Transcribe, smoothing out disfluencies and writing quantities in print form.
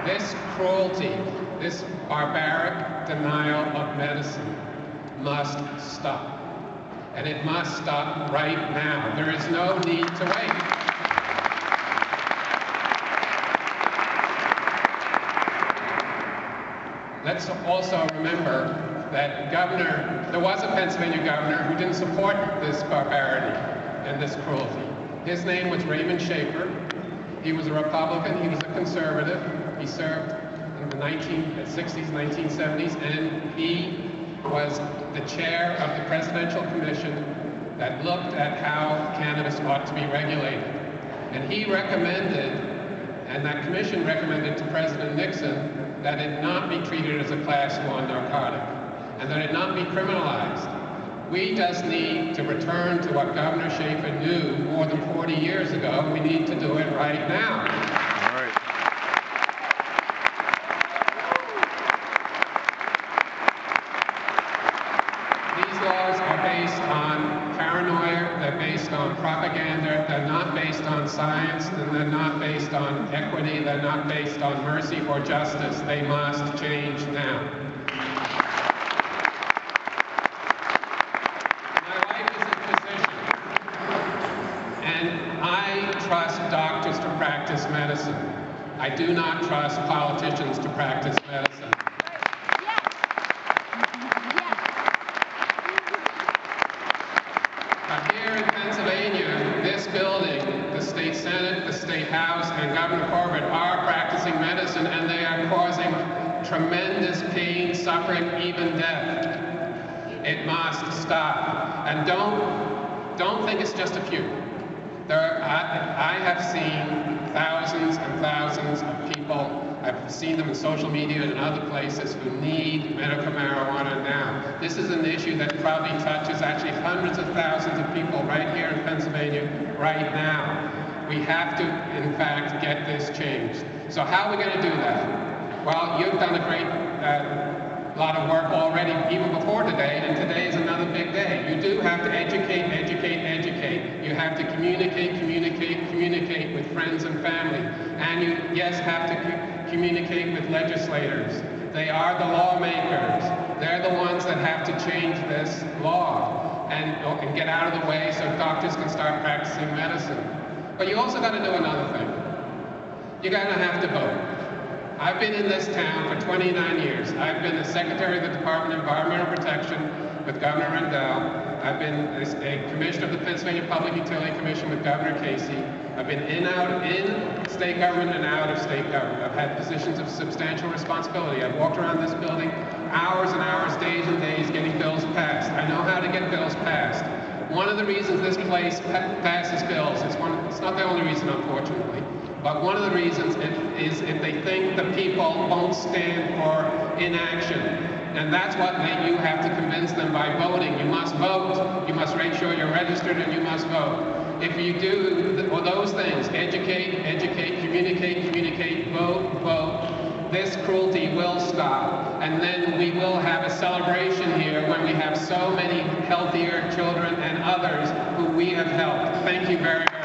This cruelty, this barbaric denial of medicine must stop. And it must stop right now. There is no need to wait. Let's also remember that there was a Pennsylvania governor who didn't support this barbarity and this cruelty. His name was Raymond Schaefer. He was a Republican, he was a conservative. He served in the 1960s, 1970s, and he was the chair of the Presidential Commission that looked at how cannabis ought to be regulated. And he recommended, and that commission recommended to President Nixon, that it not be treated as a Class 1 narcotic, and that it not be criminalized. We just need to return to what Governor Schaefer knew more than 40 years ago. We need to do it right now. All right. These laws are based on paranoia, they're based on propaganda, they're not based on science, and they're not based on equity, they're not based on mercy or justice. They must change now. I trust doctors to practice medicine. I do not trust politicians to practice medicine. But here in Pennsylvania, this building, the state Senate, the state House, and Governor Corbett are practicing medicine, and they are causing tremendous pain, suffering, even death. It must stop. And don't think it's just a few. I have seen thousands and thousands of people, I've seen them in social media and in other places, who need medical marijuana now. This is an issue that probably touches actually hundreds of thousands of people right here in Pennsylvania right now. We have to, in fact, get this changed. So how are we going to do that? Well, you've done a great lot of work already, even before today, and today is another big day. You do have to educate, educate, educate. You have to communicate, communicate, communicate with friends and family. And you, yes, have to communicate with legislators. They are the lawmakers. They're the ones that have to change this law and get out of the way so doctors can start practicing medicine. But you also got to do another thing. You're going to have to vote. I've been in this town for 29 years. I've been the Secretary of the Department of Environmental Protection with Governor Rendell. I've been a commissioner of the Pennsylvania Public Utility Commission with Governor Casey. I've been in state government and out of state government. I've had positions of substantial responsibility. I've walked around this building hours and hours, days and days getting bills passed. I know how to get bills passed. One of the reasons this place passes bills, it's not the only reason, unfortunately, but one of the reasons is if they think the people won't stand for inaction. And that's what you have to convince them by voting. You must vote, you must make sure you're registered, and you must vote. If you do those things, educate, educate, communicate, communicate, vote, vote, this cruelty will stop. And then we will have a celebration here when we have so many healthier children and others who we have helped. Thank you very much.